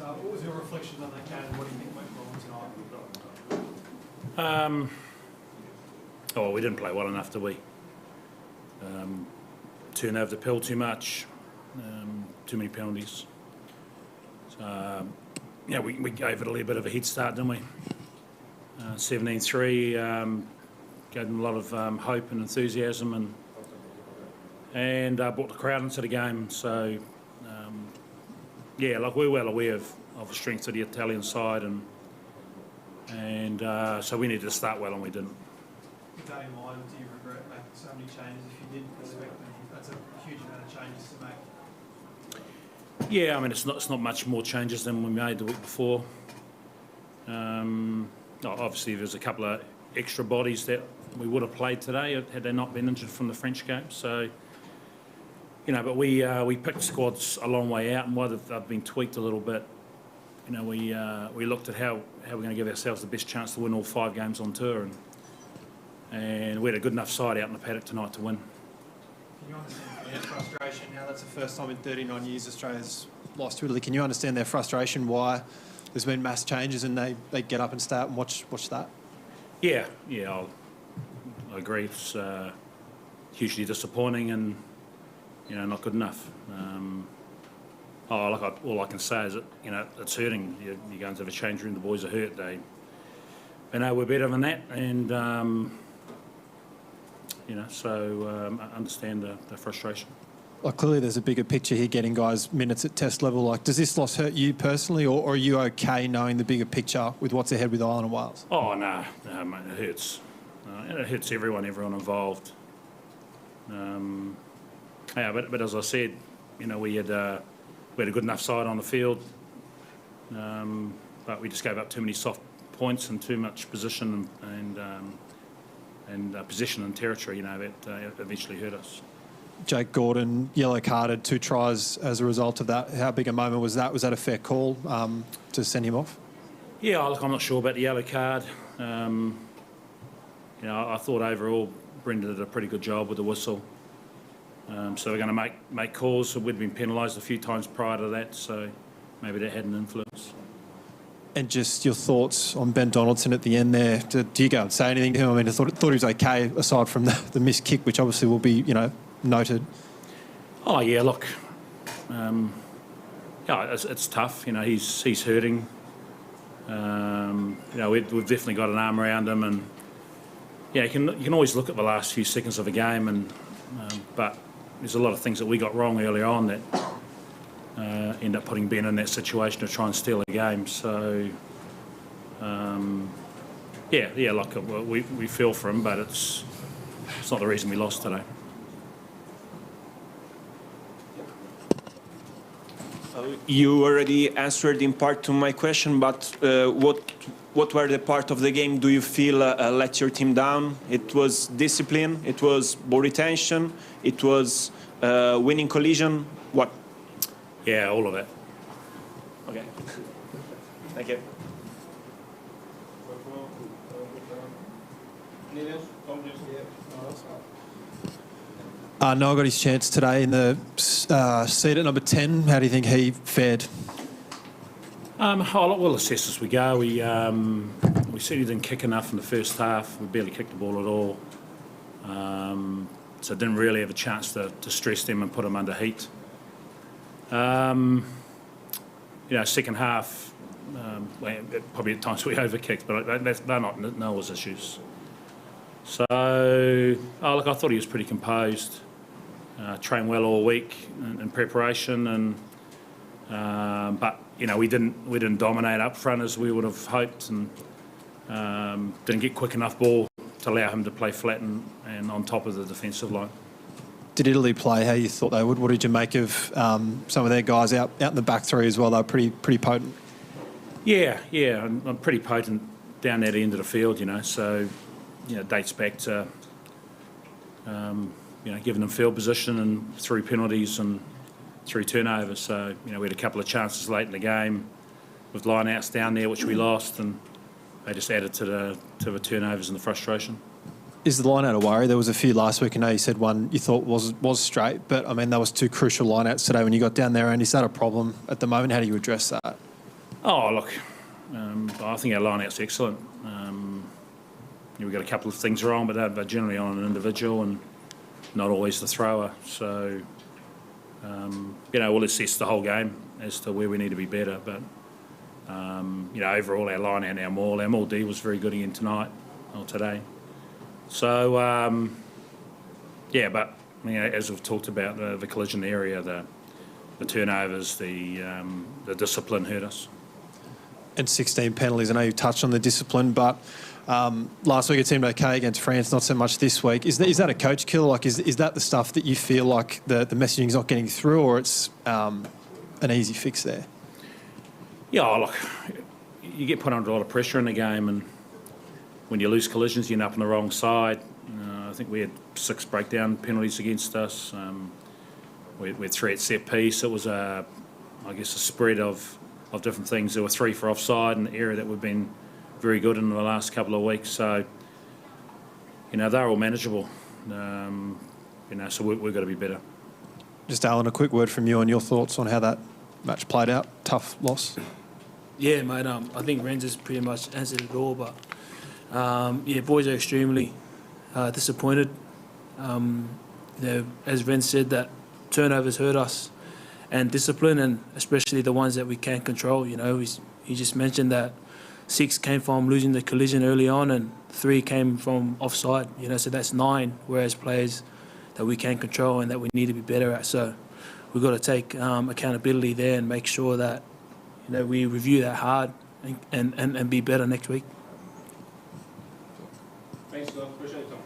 what was your reflection on that game and what do you think went wrong tonight? We didn't play well enough, did we? Turn over the pill too much, too many penalties. So, we gave it a little bit of a head start, didn't we? 17-3, gave them a lot of hope and enthusiasm and brought the crowd into the game. So, we're well aware of the strength of the Italian side and so we needed to start well and we didn't. With that in mind, do you regret making so many changes if you didn't expect them? That's a huge amount of changes to make. Yeah, I mean, it's not much more changes than we made the week before. Obviously, there's a couple of extra bodies that we would have played today had they not been injured from the French game. So, but we picked squads a long way out, and while they've been tweaked a little bit, we looked at how we're going to give ourselves the best chance to win all 5 games on tour, and we had a good enough side out in the paddock tonight to win. Can you understand their frustration now? That's the first time in 39 years Australia's lost to Italy. Can you understand their frustration why there's been mass changes and they get up and start and watch that? Yeah, I agree. It's hugely disappointing and not good enough. All I can say is that it's hurting. You go into the change room, the boys are hurt. They know we're better than that, and I understand the frustration. Clearly there's a bigger picture here, getting guys minutes at test level. Does this loss hurt you personally, or are you okay knowing the bigger picture with what's ahead with Ireland and Wales? Oh, no, mate, it hurts. It hurts everyone involved. But as I said, we had a good enough side on the field, but we just gave up too many soft points and too much position and possession and territory. That eventually hurt us. Jake Gordon, yellow carded, 2 tries as a result of that. How big a moment was that? Was that a fair call to send him off? Yeah, look, I'm not sure about the yellow card. I thought overall Brendan did a pretty good job with the whistle. So we're going to make calls. So we'd been penalised a few times prior to that, so maybe that had an influence. And just your thoughts on Ben Donaldson at the end there. Do you go and say anything to him? I mean, I thought he was okay, aside from the missed kick, which obviously will be, noted. Oh, yeah, look. It's tough. He's hurting. We've definitely got an arm around him, and you can always look at the last few seconds of a game, but there's a lot of things that we got wrong earlier on that end up putting Ben in that situation to try and steal a game. So, look, we feel for him, but it's not the reason we lost today. You already answered in part to my question, but what were the part of the game do you feel let your team down? It was discipline, it was ball retention, it was winning collision, what? Yeah, all of it. Okay. Thank you. Noah got his chance today in the seat at number 10. How do you think he fared? We'll assess as we go. We certainly didn't kick enough in the first half. We barely kicked the ball at all. So didn't really have a chance to stress them and put them under heat. Second half, probably at times we overkicked, but they're not Noah's issues. So, I thought he was pretty composed. Trained well all week in preparation, but we didn't dominate up front as we would have hoped, and didn't get quick enough ball to allow him to play flat and on top of the defensive line. Did Italy play how you thought they would? What did you make of some of their guys out in the back three as well? They were pretty potent. Yeah, and pretty potent down that end of the field. So dates back to giving them field position and through penalties and through turnovers. So we had a couple of chances late in the game with line-outs down there which we lost, and they just added to the turnovers and the frustration. Is the line out a worry? There was a few last week. I know you said one you thought was straight, but I mean that was 2 crucial line-outs today when you got down there. And is that a problem at the moment? How do you address that? Oh, look, I think our line-out's excellent. We've got a couple of things wrong, but they're generally on an individual and not always the thrower. So, we'll assess the whole game as to where we need to be better. But, overall our line-out and our maul D was very good again tonight or today. So, but as we've talked about, the collision area, the turnovers, the discipline hurt us. And 16 penalties. I know you touched on the discipline, but last week it seemed okay against France, not so much this week. Is that a coach kill? Like, is that the stuff that you feel like the messaging's not getting through, or it's an easy fix there? Yeah, look, you get put under a lot of pressure in the game, and when you lose collisions, you end up on the wrong side. I think we had 6 breakdown penalties against us. We had 3 at set piece. It was a spread of different things. There were 3 for offside, an area that we've been very good in the last couple of weeks. So, they're all manageable. So we've got to be better. Just Alan, a quick word from you on your thoughts on how that match played out. Tough loss. Yeah, mate. I think Renz has pretty much answered it all, but boys are extremely disappointed. As Renz said, that turnovers hurt us, and discipline, and especially the ones that we can't control. He just mentioned that 6 came from losing the collision early on, and 3 came from offside. So that's 9, whereas players that we can't control and that we need to be better at. So we've got to take accountability there and make sure that we review that hard and be better next week. Thanks, Phil. Appreciate it, Tom.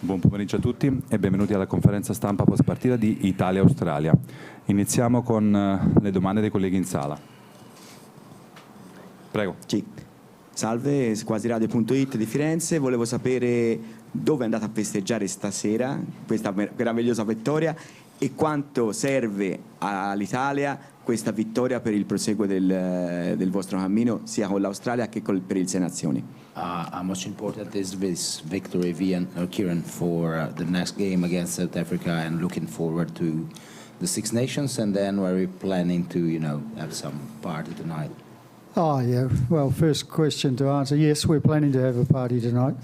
Buon pomeriggio a tutti e benvenuti alla conferenza stampa post partita di Italia-Australia. Iniziamo con le domande dei colleghi in sala. Prego. Sì. Salve, quasiradio.it di Firenze. Volevo sapere dove è andata a festeggiare stasera questa meravigliosa vittoria e quanto serve all'Italia questa vittoria per il proseguo del vostro cammino sia con l'Australia che per il Sei Nazioni. How much important is this victory, Kieran, for the next game against South Africa, and looking forward to the Six Nations, and then were we planning to, have some party tonight? Oh yeah, well, first question to answer, yes, we're planning to have a party tonight.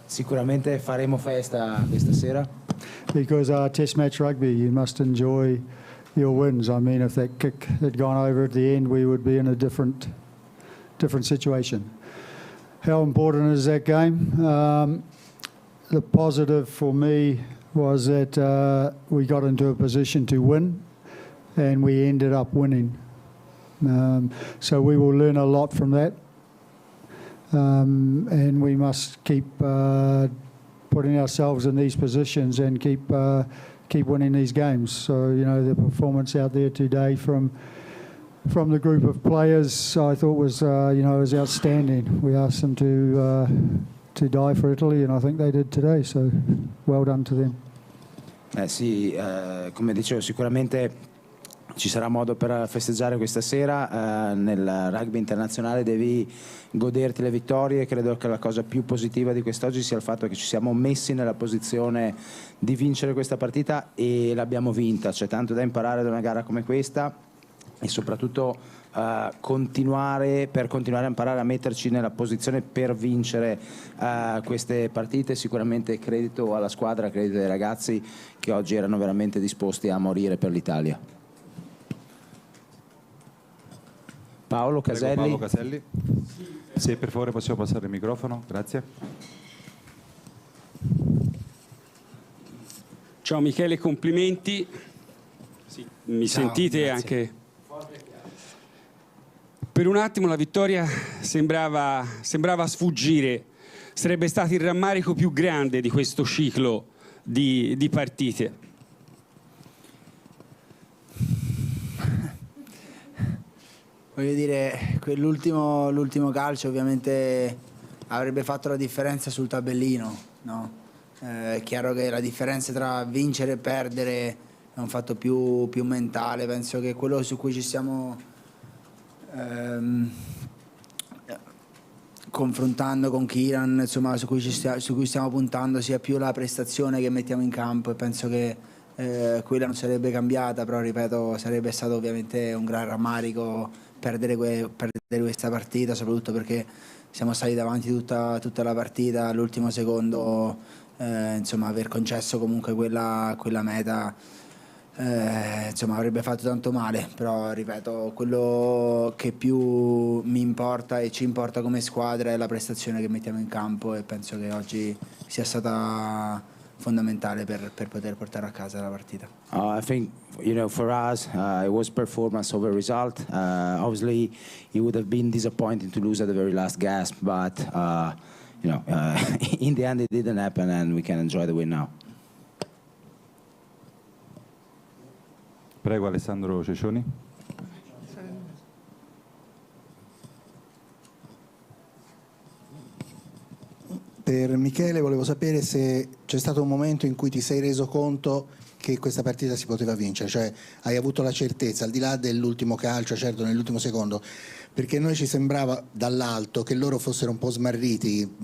Sicuramente faremo festa questa sera. Because Test match rugby, you must enjoy your wins. I mean, if that kick had gone over at the end, we would be in a different situation. How important is that game? The positive for me was that we got into a position to win, and we ended up winning. So we will learn a lot from that, and we must keep putting ourselves in these positions and keep winning these games. So the performance out there today from the group of players, I thought was was outstanding. We asked them to die for Italy, and I think they did today. So well done to them. Sì, come dicevo, sicuramente ci sarà modo per festeggiare questa sera. Nel rugby internazionale devi goderti le vittorie. Credo che la cosa più positiva di quest'oggi sia il fatto che ci siamo messi nella posizione di vincere questa partita e l'abbiamo vinta. C'è tanto da imparare da una gara come questa e soprattutto continuare a imparare a metterci nella posizione per vincere queste partite. Sicuramente credito alla squadra, credito ai ragazzi che oggi erano veramente disposti a morire per l'Italia. Paolo Caselli. Prego, Paolo Caselli. Sì, per favore possiamo passare il microfono, grazie. Ciao Michele, complimenti. Sì, mi sentite? Grazie. Anche? Per un attimo la vittoria sembrava sfuggire, sarebbe stato il rammarico più grande di questo ciclo di partite. Voglio dire, l'ultimo calcio ovviamente avrebbe fatto la differenza sul tabellino, no? È chiaro che la differenza tra vincere e perdere è un fatto più mentale. Penso che quello su cui ci stiamo confrontando con Kieran, insomma, su cui stiamo puntando sia più la prestazione che mettiamo in campo, e penso che quella non sarebbe cambiata, però ripeto, sarebbe stato ovviamente un gran rammarico perdere questa partita, soprattutto perché siamo stati davanti tutta la partita. All'ultimo secondo insomma, aver concesso comunque quella meta insomma, avrebbe fatto tanto male. Però ripeto, quello che più mi importa e ci importa come squadra è la prestazione che mettiamo in campo, e penso che oggi sia stata fondamentale per poter portare a casa la partita. I think for us it was performance over result. Obviously it would have been disappointing to lose at the very last gasp, but in the end it didn't happen, and we can enjoy the win now. Prego Alessandro Cecioni. Per Michele volevo sapere se c'è stato un momento in cui ti sei reso conto che questa partita si poteva vincere, cioè hai avuto la certezza, al di là dell'ultimo calcio, certo nell'ultimo secondo, perché noi ci sembrava dall'alto che loro fossero un po' smarriti,